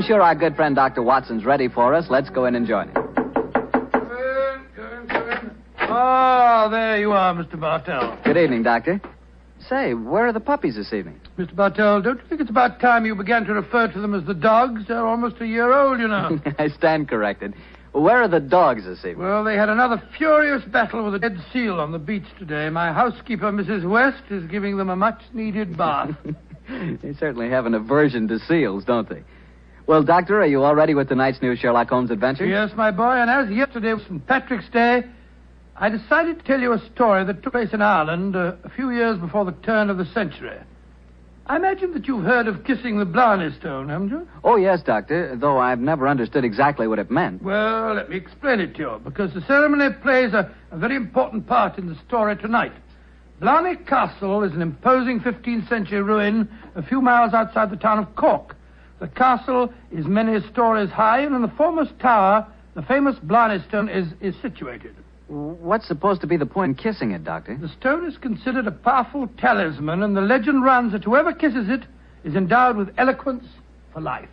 sure our good friend Dr. Watson's ready for us. Let's go in and join him. Come in. Oh, there you are, Mr. Bartell. Good evening, Doctor. Say, where are the puppies this evening? Mr. Bartell, don't you think it's about time you began to refer to them as the dogs? They're almost a year old, you know. I stand corrected. Where are the dogs this evening? Well, they had another furious battle with a dead seal on the beach today. My housekeeper, Mrs. West, is giving them a much-needed bath. They certainly have an aversion to seals, don't they? Well, Doctor, are you all ready with tonight's new Sherlock Holmes adventure? Yes, my boy, and as yesterday was St. Patrick's Day, I decided to tell you a story that took place in Ireland a few years before the turn of the century. I imagine that you've heard of kissing the Blarney stone, haven't you? Oh, yes, Doctor, though I've never understood exactly what it meant. Well, let me explain it to you, because the ceremony plays a very important part in the story tonight. Blarney Castle is an imposing 15th century ruin a few miles outside the town of Cork. The castle is many stories high, and in the foremost tower, the famous Blarney stone is situated. What's supposed to be the point in kissing it, Doctor? The stone is considered a powerful talisman, and the legend runs that whoever kisses it is endowed with eloquence for life.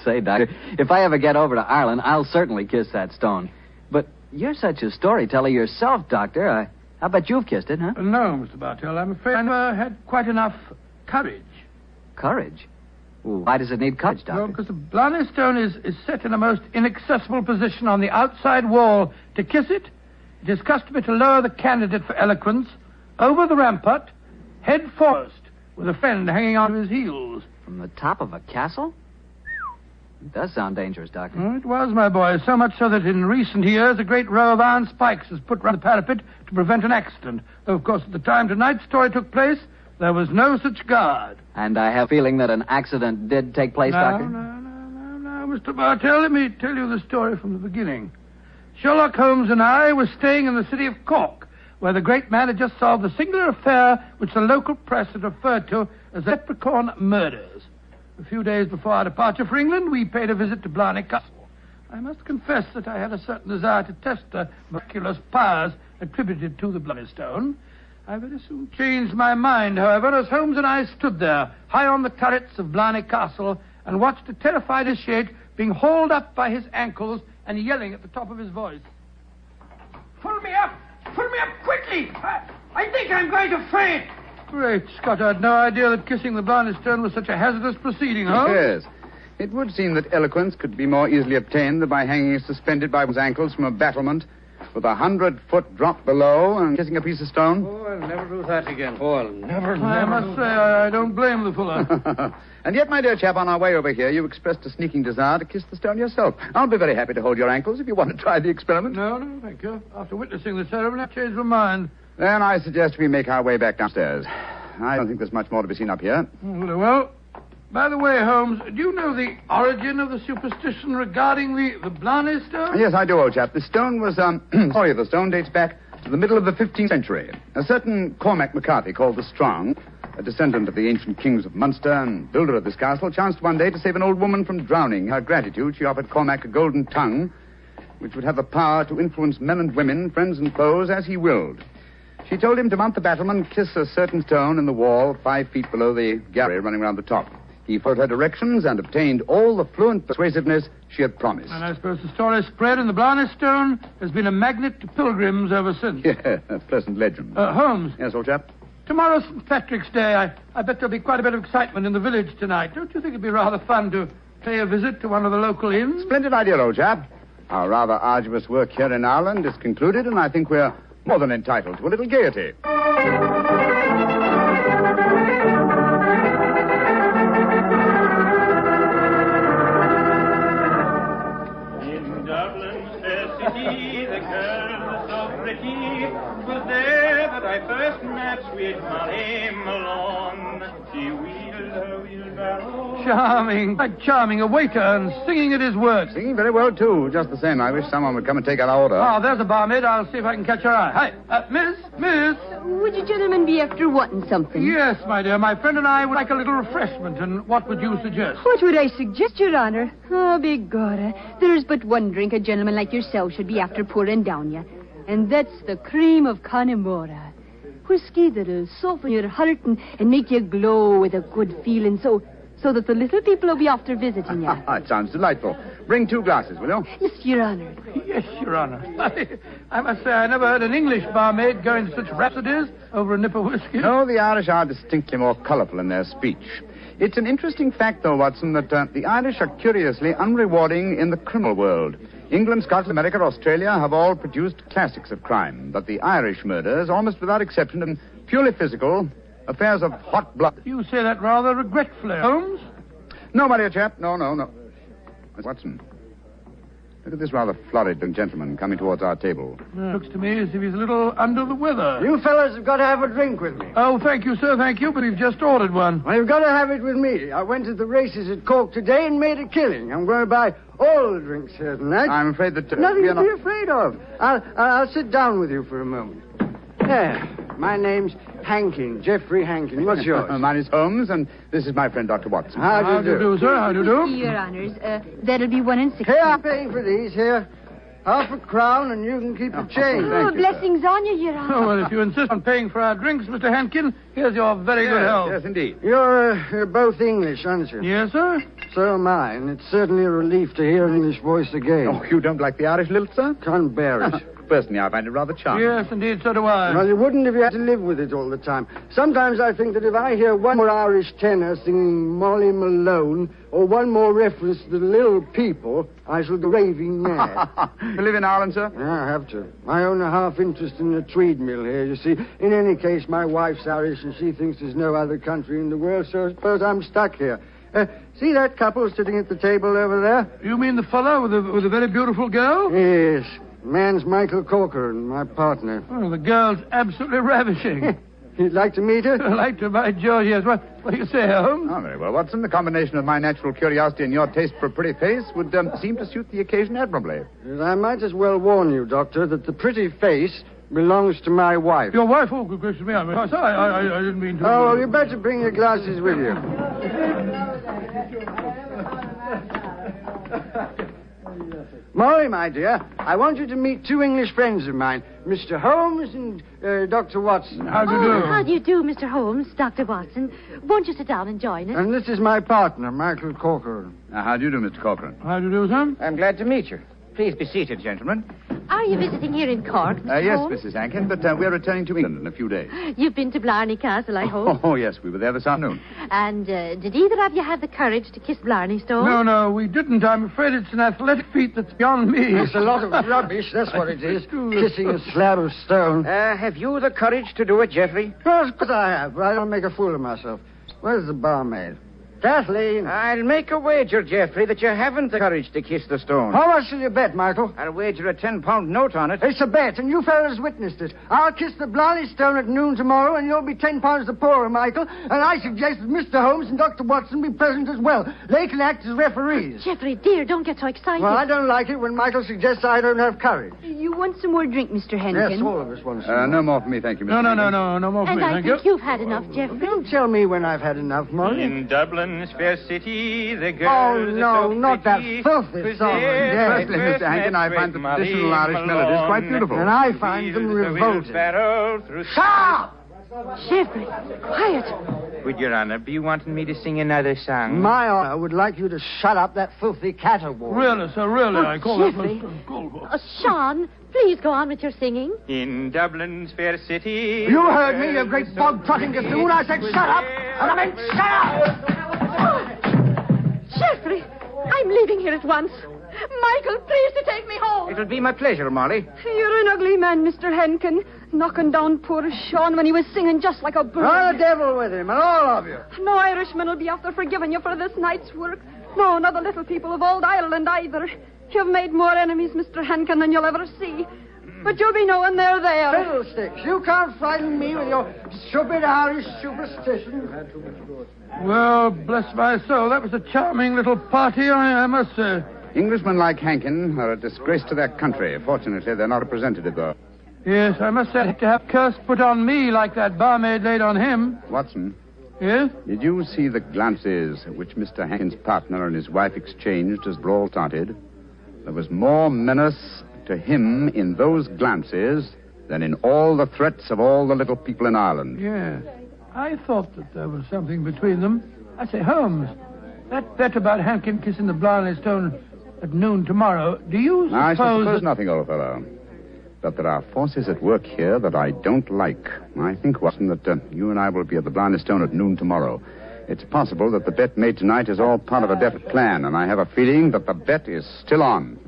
Say, Doctor, if I ever get over to Ireland, I'll certainly kiss that stone. But you're such a storyteller yourself, Doctor. I bet you've kissed it, huh? No, Mr. Bartell, I'm afraid I never had quite enough courage. Courage? Why does it need courage, Doctor? Well, because the Blarney stone is set in a most inaccessible position on the outside wall. To kiss it, it is customary to lower the candidate for eloquence over the rampart, head foremost, with a friend hanging on to his heels. From the top of a castle? It does sound dangerous, Doctor. Oh, it was, my boy, so much so that in recent years a great row of iron spikes was put round the parapet to prevent an accident. Though, of course, at the time tonight's story took place, there was no such guard. And I have a feeling that an accident did take place, Doctor? No, Mr. Bartell, let me tell you the story from the beginning. Sherlock Holmes and I were staying in the city of Cork, where the great man had just solved the singular affair which the local press had referred to as the Leprechaun murders. A few days before our departure for England, we paid a visit to Blarney Castle. I must confess that I had a certain desire to test the miraculous powers attributed to the Blarney stone. I very soon changed my mind, however, as Holmes and I stood there, high on the turrets of Blarney Castle, and watched a terrified initiate being hauled up by his ankles and yelling at the top of his voice. Pull me up! Pull me up quickly! I think I'm going to faint! Great Scott, I had no idea that kissing the Blarney stone was such a hazardous proceeding, Holmes. Yes. It would seem that eloquence could be more easily obtained than by hanging suspended by one's ankles from a battlement with 100-foot drop below and kissing a piece of stone. Oh, I'll never do that again. Oh, I'll never I must say, I don't blame the fuller. And yet, my dear chap, on our way over here, you expressed a sneaking desire to kiss the stone yourself. I'll be very happy to hold your ankles if you want to try the experiment. No, thank you. After witnessing the ceremony, I've changed my mind. Then I suggest we make our way back downstairs. I don't think there's much more to be seen up here. Very well. By the way, Holmes, do you know the origin of the superstition regarding the Blarney stone? Yes, I do, old chap. The stone was, the stone dates back to the middle of the 15th century. A certain Cormac McCarthy, called the Strong, a descendant of the ancient kings of Munster and builder of this castle, chanced one day to save an old woman from drowning. Her gratitude, she offered Cormac a golden tongue, which would have the power to influence men and women, friends and foes, as he willed. She told him to mount the battlement, kiss a certain stone in the wall 5 feet below the gallery running round the top. He followed her directions and obtained all the fluent persuasiveness she had promised. And I suppose the story spread and the Blarney stone has been a magnet to pilgrims ever since. Yeah, a pleasant legend. Holmes. Yes, old chap? Tomorrow's St. Patrick's Day. I bet there'll be quite a bit of excitement in the village tonight. Don't you think it'd be rather fun to pay a visit to one of the local inns? Splendid idea, old chap. Our rather arduous work here in Ireland is concluded, and I think we're more than entitled to a little gaiety. In Dublin's fair city, the girl so pretty, 'twas there that I first met sweet Molly Malone. She wheeled her wheelbarrow. Charming, quite charming. A waiter and singing at his work. Singing very well, too. Just the same. I wish someone would come and take our order. Oh, there's a barmaid. I'll see if I can catch her eye. Hi, miss. Would you gentlemen be after wanting something? Yes, my dear. My friend and I would like a little refreshment. And what would you suggest? What would I suggest, Your Honor? Oh, begorra. There's but one drink a gentleman like yourself should be after pouring down you. And that's the cream of Connemara. Whiskey that'll soften your heart and make you glow with a good feeling. So so that the little people will be after visiting you. It sounds delightful. Bring 2 glasses, will you? Yes, Your Honor. Yes, Your Honor. I must say I never heard an English barmaid go into such rhapsodies over a nip of whiskey. No, the Irish are distinctly more colourful in their speech. It's an interesting fact, though, Watson, that the Irish are curiously unrewarding in the criminal world. England, Scotland, America, Australia have all produced classics of crime. But the Irish murders, almost without exception, are purely physical, affairs of hot blood. You say that rather regretfully, Holmes. No, my dear chap. No. Watson, look at this rather florid young gentleman coming towards our table. Looks to me as if he's a little under the weather. You fellas have got to have a drink with me. Oh, thank you, sir, thank you, but we've just ordered one. Well, you've got to have it with me. I went to the races at Cork today and made a killing. I'm going to buy all the drinks here tonight. I'm afraid that... Nothing to be afraid of. I'll sit down with you for a moment. There. My name's Hankin, Geoffrey Hankin. What's yours? Mine is Holmes, and this is my friend, Dr. Watson. How do you do, sir? How do you do? Your Honors, that'll be 1 and 6. Here, I'm paying for these. Here. Half a crown, and you can keep the change. Oh, blessings on you, Your Honor. Oh, well, if you insist on paying for our drinks, Mr. Hankin, here's your very good health. Yes, indeed. You're both English, aren't you? Yes, sir? So am I, and it's certainly a relief to hear an English voice again. Oh, you don't like the Irish lilt, sir? Can't bear it. Personally, I find it rather charming. Yes, indeed, so do I. Well, you wouldn't if you had to live with it all the time. Sometimes I think that if I hear one more Irish tenor singing Molly Malone or one more reference to the little people, I shall go raving mad. You live in Ireland, sir? Yeah, I have to. I own a half interest in the Tweed mill here, you see. In any case, my wife's Irish and she thinks there's no other country in the world, so I suppose I'm stuck here. See that couple sitting at the table over there? You mean the fellow with a very beautiful girl? Yes. Man's Michael Corcoran, my partner. Oh, the girl's absolutely ravishing. You'd like to meet her? I'd like to, by George, yes. What do you say, Holmes? Oh, very well, Watson. The combination of my natural curiosity and your taste for a pretty face would seem to suit the occasion admirably. I might as well warn you, Doctor, that the pretty face belongs to my wife. Your wife? Oh, good gracious me. I didn't mean to... Oh, well, you better bring your glasses with you. Molly, my dear, I want you to meet 2 English friends of mine, Mr. Holmes and Dr. Watson. How do you do? How do you do, Mr. Holmes, Dr. Watson? Won't you sit down and join us? And this is my partner, Michael Corcoran. How do you do, Mr. Corcoran? How do you do, sir? I'm glad to meet you. Please be seated, gentlemen. Are you visiting here in Cork, Mr. Yes, Holmes? Mrs. Hankin, but we're returning to England in a few days. You've been to Blarney Castle, I hope. Oh, yes, we were there this afternoon. And did either of you have the courage to kiss Blarney Stone? No, we didn't. I'm afraid it's an athletic feat that's beyond me. It's a lot of rubbish, that's what it is. Kissing a slab of stone. Have you the courage to do it, Geoffrey? Well, of course I have, but I don't make a fool of myself. Where's the barmaid? Kathleen. I'll make a wager, Geoffrey, that you haven't the courage to kiss the stone. How much will you bet, Michael? I'll wager a £10 note on it. It's a bet, and you fellas witnessed it. I'll kiss the Blarney Stone at noon tomorrow, and you'll be £10 the poorer, Michael. And I suggest that Mr. Holmes and Dr. Watson be present as well. They can act as referees. Geoffrey, dear, don't get so excited. Well, I don't like it when Michael suggests I don't have courage. You want some more drink, Mr. Henkin? Yes, all of us want some. No more for me, thank you, Mr. No more for And me, I thank think you. you've had enough, Geoffrey. Don't tell me when I've had enough, Molly. In Dublin's fair city, the girls Oh, no, are so not that pretty. filthy Was song there again. Firstly, Mr. Hankin, I find the Molly traditional Irish melodies quite beautiful. And I find them revolting. Stop! Geoffrey, quiet. Would Your Honor be wanting me to sing another song? My honor would like you to shut up that filthy caterwaul. Really, sir, really. I call Geoffrey. that... Sean, please go on with your singing. In Dublin's fair city. You heard me, you great bog-trotting gaffoon. I said shut up, and I meant shut up! Geoffrey, I'm leaving here at once. Michael, please to take me home. It'll be my pleasure, Molly. You're an ugly man, Mr. Henkin. Knocking down poor Sean when he was singing just like a bird. Oh, the devil with him, and all of you. No Irishman will be after forgiving you for this night's work. No, not the little people of old Ireland either. You've made more enemies, Mr. Henkin, than you'll ever see. But you'll be knowing they're there. Fiddlesticks, you can't frighten me with your stupid Irish superstition. Well, bless my soul, that was a charming little party, I must say. Englishmen like Hankin are a disgrace to their country. Fortunately, they're not representative, though. Yes, I must say, to have curse put on me like that barmaid laid on him. Watson, Yes? did you see the glances which Mr. Hankin's partner and his wife exchanged as the brawl started? There was more menace to him in those glances than in all the threats of all the little people in Ireland. Yes. I thought that there was something between them. I say, Holmes, That bet about Hankin kissing the Blarney stone at noon tomorrow, do you suppose... I suppose nothing, old fellow. But there are forces at work here that I don't like. I think, Watson, that you and I will be at the Blarney stone at noon tomorrow. It's possible that the bet made tonight is all part of a definite plan, and I have a feeling that the bet is still on.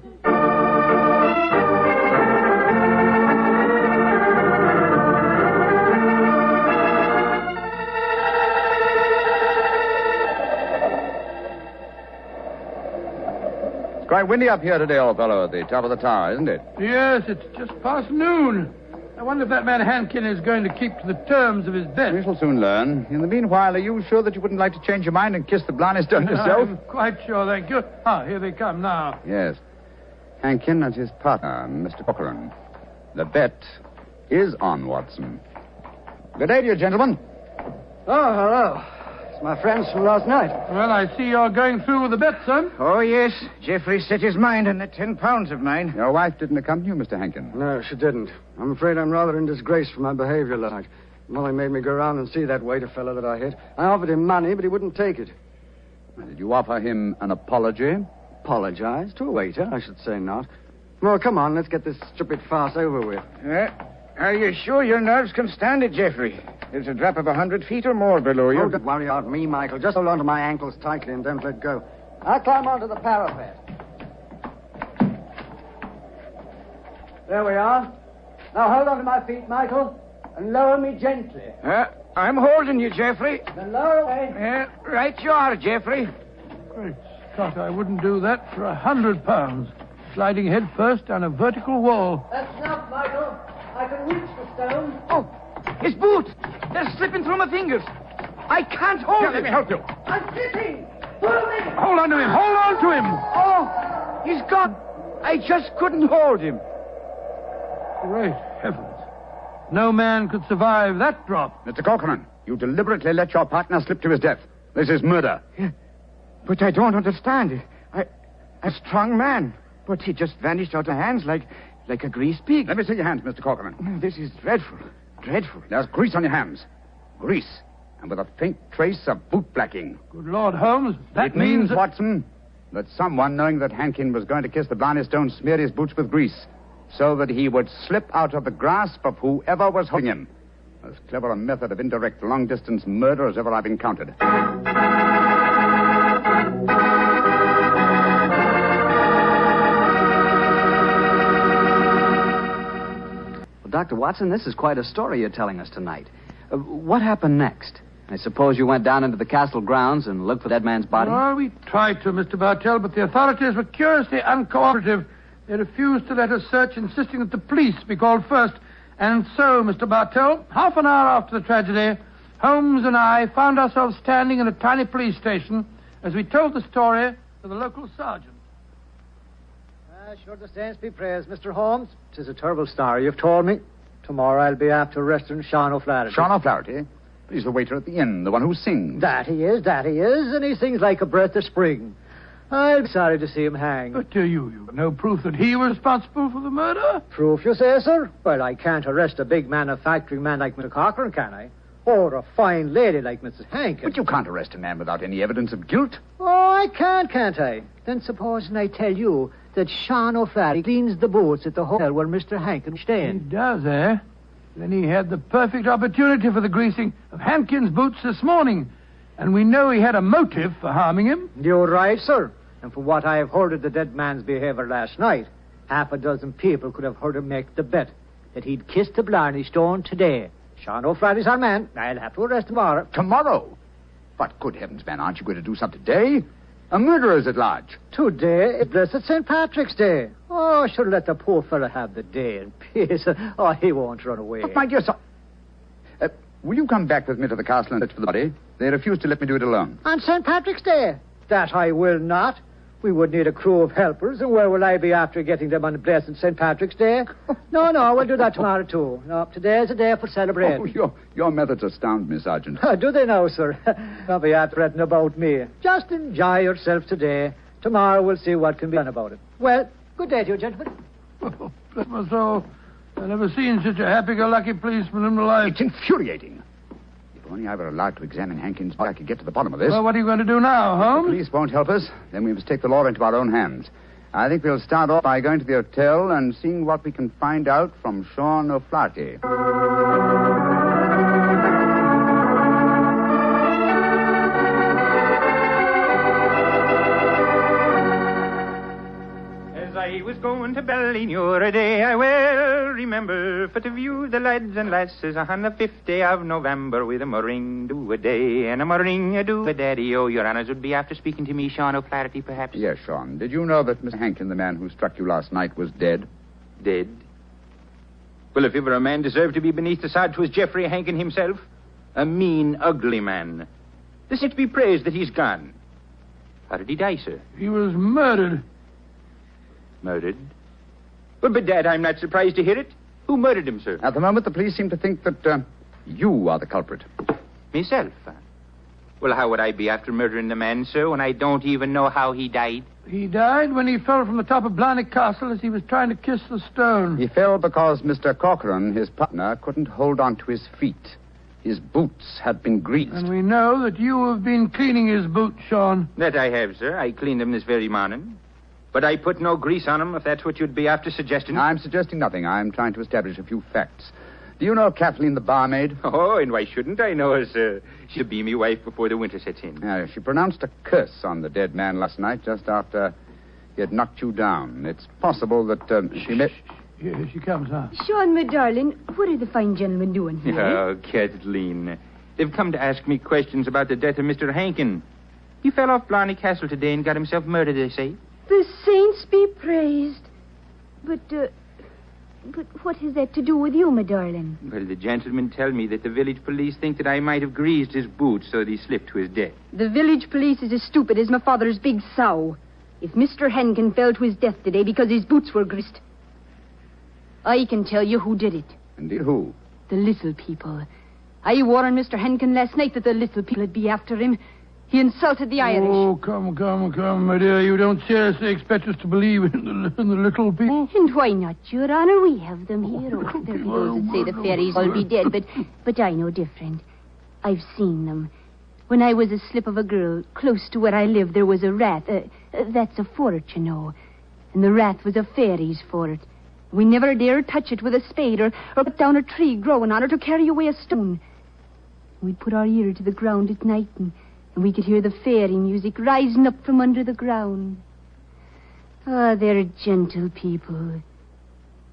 It's quite windy up here today, old fellow, at the top of the tower, isn't it? Yes, it's just past noon. I wonder if that man Hankin is going to keep to the terms of his bet. We shall soon learn. In the meanwhile, are you sure that you wouldn't like to change your mind and kiss the Blarney stone yourself? I'm quite sure, thank you. Ah, here they come now. Yes. Hankin and his partner, Mr. Corcoran. The bet is on, Watson. Good day to you, gentlemen. Oh, hello. It's my friends from last night. Well, I see you're going through with the bet, son. Oh, yes. Geoffrey set his mind on the 10 pounds of mine. Your wife didn't accompany you, Mr. Hankin? No, she didn't. I'm afraid I'm rather in disgrace for my behavior last night. Molly made me go round and see that waiter fellow that I hit. I offered him money, but he wouldn't take it. Did you offer him an apology? Apologize? To a waiter? I should say not. Well, come on, let's get this stupid farce over with. Are you sure your nerves can stand it, Geoffrey? There's a drop of 100 feet or more below you. Oh, don't worry about me, Michael. Just hold on to my ankles tightly and don't let go. I'll climb onto the parapet. There we are. Now hold on to my feet, Michael, and lower me gently. I'm holding you, Geoffrey. Then lower away. Right you are, Geoffrey. Great Scott, I wouldn't do that for 100 pounds. Sliding head first down a vertical wall. That's enough, Michael. I can reach the stone. Oh, his boots. They're slipping through my fingers. I can't hold it. Let me help you. I'm slipping. Pull me. Hold on to him. Hold on to him. Oh, he's gone. I just couldn't hold him. Great heavens. No man could survive that drop. Mr. Corcoran, you deliberately let your partner slip to his death. This is murder. Yeah, but I don't understand. A strong man. But he just vanished out of my hands like a greased pig. Let me see your hands, Mr. Corcoran. This is dreadful. Dreadful. There's grease on your hands. Grease. And with a faint trace of boot blacking. Good Lord, Holmes, It means, Watson, that someone, knowing that Hankin was going to kiss the Blarney stone, smeared his boots with grease so that he would slip out of the grasp of whoever was holding him. As clever a method of indirect long-distance murder as ever I've encountered. Dr. Watson, this is quite a story you're telling us tonight. What happened next? I suppose you went down into the castle grounds and looked for that man's body? Well, we tried to, Mr. Bartell, but the authorities were curiously uncooperative. They refused to let us search, insisting that the police be called first. And so, Mr. Bartell, half an hour after the tragedy, Holmes and I found ourselves standing in a tiny police station as we told the story to the local sergeant. Sure the saints be praised, Mr. Holmes. 'Tis a terrible story you've told me. Tomorrow I'll be after arresting Sean O'Flaherty. Sean O'Flaherty? But he's the waiter at the inn, the one who sings. That he is, and he sings like a breath of spring. I'll be sorry to see him hang. But you've no proof that he was responsible for the murder? Proof, you say, sir? Well, I can't arrest a big manufacturing man like Mr. Corcoran, can I? Or a fine lady like Mrs. Hankin. But you can't arrest a man without any evidence of guilt. Oh, I can't I? Then supposing I tell you that Sean O'Flaherty cleans the boots at the hotel where Mr. Hankin was He staying. does, eh? Then he had the perfect opportunity for the greasing of Hankin's boots this morning. And we know he had a motive for harming him. You're right, sir. And from what I have heard of the dead man's behavior last night, half a dozen people could have heard him make the bet that he'd kiss the Blarney stone today. Sean O'Flaherty's our man. I'll have to arrest him tomorrow. Tomorrow? But good heavens, man, aren't you going to do something today? A murderer's at large. Today is blessed St. Patrick's Day. Oh, should let the poor fellow have the day in peace. Oh, he won't run away. But my dear son... will you come back with me to the castle and search for the body? They refuse to let me do it alone. On St. Patrick's Day? That I will not. We would need a crew of helpers, and where will I be after getting them on blessed St. Patrick's Day? No, we'll do that tomorrow, too. No, today's a day for celebrating. Oh, your methods astound me, Sergeant. Do they now, sir? Don't be after fretting about me. Just enjoy yourself today. Tomorrow we'll see what can be done about it. Well, good day to you, gentlemen. Oh, bless my soul. I've never seen such a happy-go-lucky policeman in my life. It's infuriating. If only I were allowed to examine Hankins, I could get to the bottom of this. Well, what are you going to do now, Holmes? The police won't help us. Then we must take the law into our own hands. I think we'll start off by going to the hotel and seeing what we can find out from Sean O'Flaherty. I was going to Ballinure a day, I well remember, for to view the lads and lasses on the 5th day of November with a murring do a day and a murring a do a daddy. Oh, your honors would be after speaking to me, Sean O'Flaherty, perhaps? Yes, Sean. Did you know that Mr. Hankin, the man who struck you last night, was dead? Dead? Well, if ever a man deserved to be beneath the sod, 'twas Geoffrey Hankin himself. A mean, ugly man. This is to be praised that he's gone. How did he die, sir? He was murdered. Murdered? Well, bedad, I'm not surprised to hear it. Who murdered him, sir? At the moment, the police seem to think that you are the culprit. Myself? Well, how would I be after murdering the man, sir, when I don't even know how he died? He died when he fell from the top of Blarney Castle as he was trying to kiss the stone. He fell because Mr. Corcoran, his partner, couldn't hold on to his feet. His boots had been greased. And we know that you have been cleaning his boots, Sean. That I have, sir. I cleaned them this very morning. But I put no grease on them, if that's what you'd be after suggesting. I'm suggesting nothing. I'm trying to establish a few facts. Do you know Kathleen, the barmaid? Oh, and why shouldn't I know her, sir? She'll be me wife before the winter sets in. She pronounced a curse on the dead man last night, just after he had knocked you down. It's possible that she met... Here she comes, huh? Sean, my darling, what are the fine gentlemen doing here? Oh, Kathleen. They've come to ask me questions about the death of Mr. Hankin. He fell off Blarney Castle today and got himself murdered, they say. The saints be praised. But what has that to do with you, my darling? Well, the gentlemen tell me that the village police think that I might have greased his boots so that he slipped to his death. The village police is as stupid as my father's big sow. If Mr. Hankin fell to his death today because his boots were greased, I can tell you who did it. Indeed, who? The little people. I warned Mr. Hankin last night that the little people would be after him. He insulted the Irish. Oh, come, my dear. You don't seriously expect us to believe in the little people? And why not, Your Honor? We have them here. Oh, there be those that say the fairies all be dead, but I know different. I've seen them. When I was a slip of a girl, close to where I lived, there was a rat. That's a fort, you know. And the rat was a fairy's fort. We never dared touch it with a spade or put down a tree growing on it or carry away a stone. We'd put our ear to the ground at night and we could hear the fairy music rising up from under the ground. Ah, they're gentle people.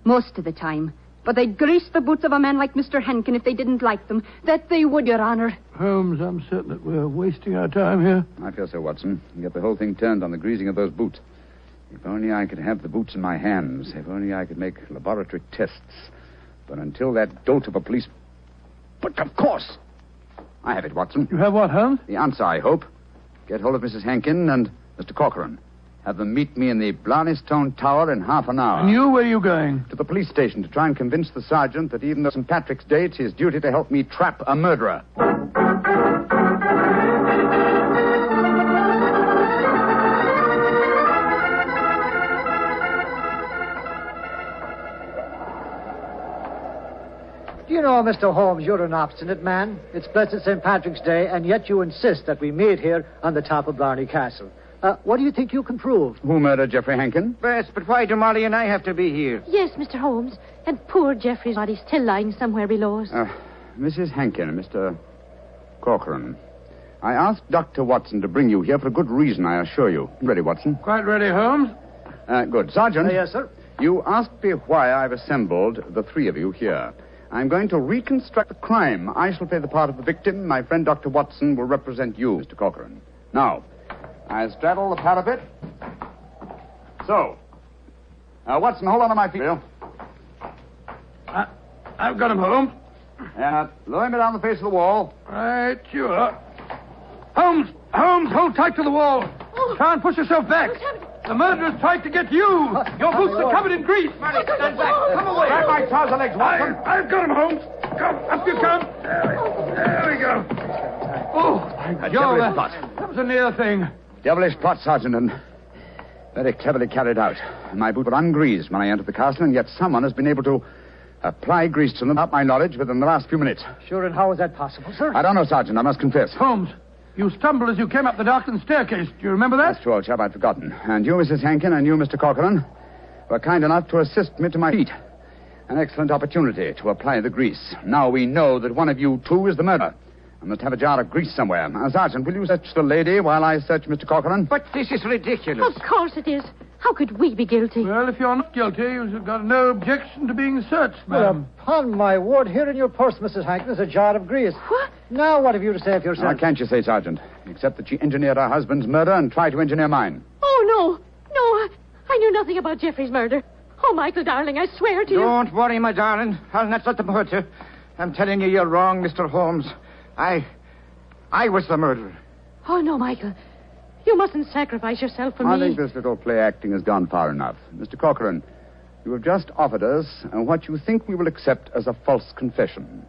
Most of the time. But they'd grease the boots of a man like Mr. Hankin if they didn't like them. That they would, Your Honor. Holmes, I'm certain that we're wasting our time here. I feel so, Watson. You get the whole thing turned on the greasing of those boots. If only I could have the boots in my hands. If only I could make laboratory tests. But until that dolt of a police... But of course! I have it, Watson. You have what, Holmes? The answer, I hope. Get hold of Mrs. Hankin and Mr. Corcoran. Have them meet me in the Blarney Stone Tower in half an hour. And you, where are you going? To the police station to try and convince the sergeant that even though St. Patrick's Day, it's his duty to help me trap a murderer. Do you know, Mr. Holmes, you're an obstinate man. It's blessed St. Patrick's Day, and yet you insist that we meet here on the top of Blarney Castle. What do you think you can prove? Who murdered Geoffrey Hankin? Yes, but why do Molly and I have to be here? Yes, Mr. Holmes. And poor Geoffrey's body still lying somewhere below us. Mrs. Hankin, Mr. Corcoran. I asked Dr. Watson to bring you here for a good reason, I assure you. Ready, Watson? Quite ready, Holmes. Good. Sergeant. Yes, sir. You asked me why I've assembled the three of you here. I'm going to reconstruct the crime. I shall play the part of the victim. My friend Dr. Watson will represent you, Mr. Corcoran. Now, I straddle the parapet. So. Watson, hold on to my feet. I've got him, Holmes. Lower me down the face of the wall. Right, you are. Holmes, hold tight to the wall. Try and push yourself back. The murderer's tried to get you. Your boots are covered in grease. Stand back. Come away. Grab my trouser legs, Watson. I've got him, Holmes. Come, up you come. There we go. Oh, devilish plot. That was a near thing. Devilish plot, Sergeant, and very cleverly carried out. My boots were ungreased when I entered the castle, and yet someone has been able to apply grease to them without my knowledge within the last few minutes. Sure, and how is that possible, sir? I don't know, Sergeant, I must confess. Holmes, you stumbled as you came up the darkened staircase. Do you remember that? That's true, old chap, I'd forgotten. And you, Mrs. Hankin, and you, Mr. Corcoran, were kind enough to assist me to my feet. An excellent opportunity to apply the grease. Now we know that one of you two is the murderer. I must have a jar of grease somewhere. Sergeant, will you search the lady while I search Mr. Corcoran? But this is ridiculous. Of course it is. How could we be guilty? Well, if you're not guilty, you've got no objection to being searched, Well, ma'am. upon my word, here in your purse, Mrs. Hankin, is a jar of grease. What? Now, what have you to say for yourself? What can't you say, Sergeant? Except that she engineered her husband's murder and tried to engineer mine. Oh, no. I knew nothing about Jeffrey's murder. Oh, Michael, darling, I swear to you. Don't worry, my darling. I'll not let them hurt you. I'm telling you, you're wrong, Mr. Holmes. I was the murderer. Oh, no, Michael. You mustn't sacrifice yourself for I me. think this little play acting has gone far enough. Mr. Corcoran, you have just offered us what you think we will accept as a false confession.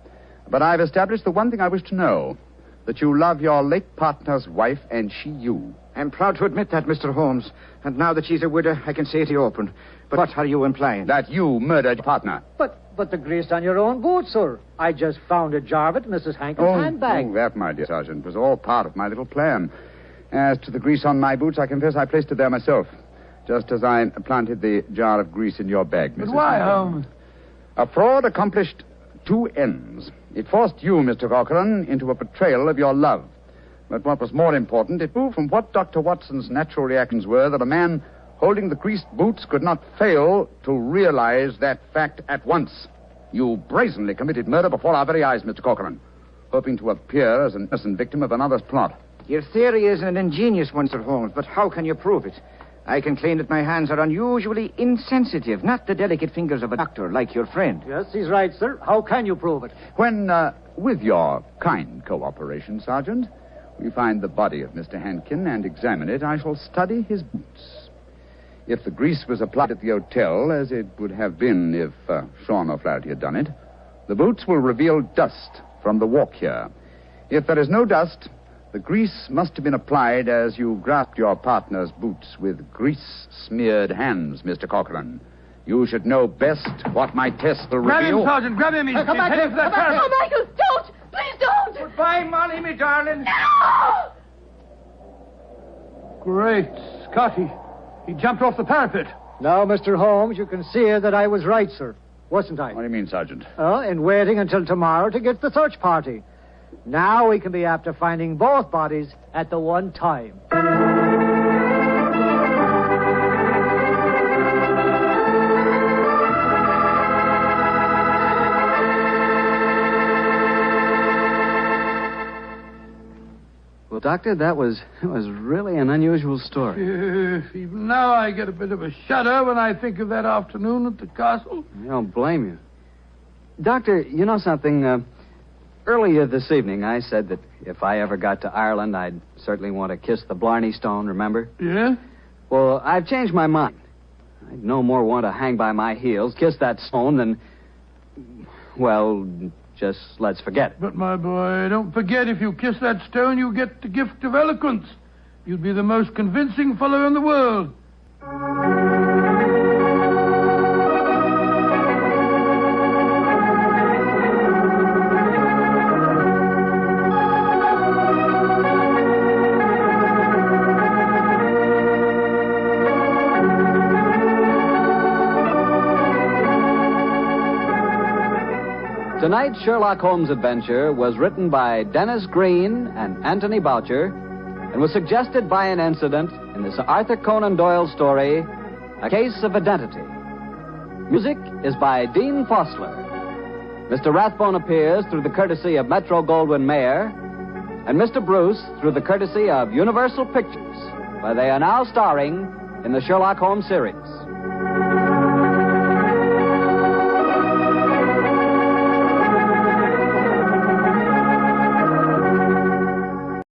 But I've established the one thing I wish to know, that you love your late partner's wife and she you. I'm proud to admit that, Mr. Holmes. And now that she's a widow, I can say it open. But what are you implying? That you murdered your partner. But the grease on your own boot, sir. I just found a jar of it in Mrs. Hankin's handbag. Oh, that, my dear Sergeant, was all part of my little plan. As to the grease on my boots, I confess I placed it there myself. Just as I planted the jar of grease in your bag, Mrs. But why, Hankin. Holmes? A fraud accomplished two ends. It forced you, Mr. Corcoran, into a betrayal of your love. But what was more important, it proved from what Dr. Watson's natural reactions were that a man holding the greased boots could not fail to realize that fact at once. You brazenly committed murder before our very eyes, Mr. Corcoran, hoping to appear as an innocent victim of another's plot. Your theory is an ingenious one, Sir Holmes, but how can you prove it? I can claim that my hands are unusually insensitive, not the delicate fingers of a doctor like your friend. Yes, he's right, sir. How can you prove it? When, with your kind cooperation, Sergeant, we find the body of Mr. Hankin and examine it, I shall study his boots. If the grease was applied at the hotel, as it would have been if Sean O'Flaherty had done it, the boots will reveal dust from the walk here. If there is no dust, the grease must have been applied as you grasped your partner's boots with grease-smeared hands, Mr. Corcoran. You should know best what my test will Grab reveal. him, Sergeant. Grab him. He's come back heading here. for that Come back. parapet. Oh, Michael, don't! Please don't! Goodbye, Molly, me darling. No! Great Scotty. He jumped off the parapet. Now, Mr. Holmes, you can see that I was right, sir. Wasn't I? What do you mean, Sergeant? In waiting until tomorrow to get the search party. Now we can be after finding both bodies at the one time. Well, Doctor, that was really an unusual story. Even now I get a bit of a shudder when I think of that afternoon at the castle. I don't blame you. Doctor, you know something? Earlier this evening, I said that if I ever got to Ireland, I'd certainly want to kiss the Blarney stone, remember? Yeah? Well, I've changed my mind. I'd no more want to hang by my heels, kiss that stone, than... Well, just let's forget it. But, my boy, don't forget, if you kiss that stone, you get the gift of eloquence. You'd be the most convincing fellow in the world. Tonight's Sherlock Holmes adventure was written by Dennis Green and Anthony Boucher and was suggested by an incident in the Sir Arthur Conan Doyle story, A Case of Identity. Music is by Dean Fossler. Mr. Rathbone appears through the courtesy of Metro-Goldwyn-Mayer, and Mr. Bruce through the courtesy of Universal Pictures, where they are now starring in the Sherlock Holmes series.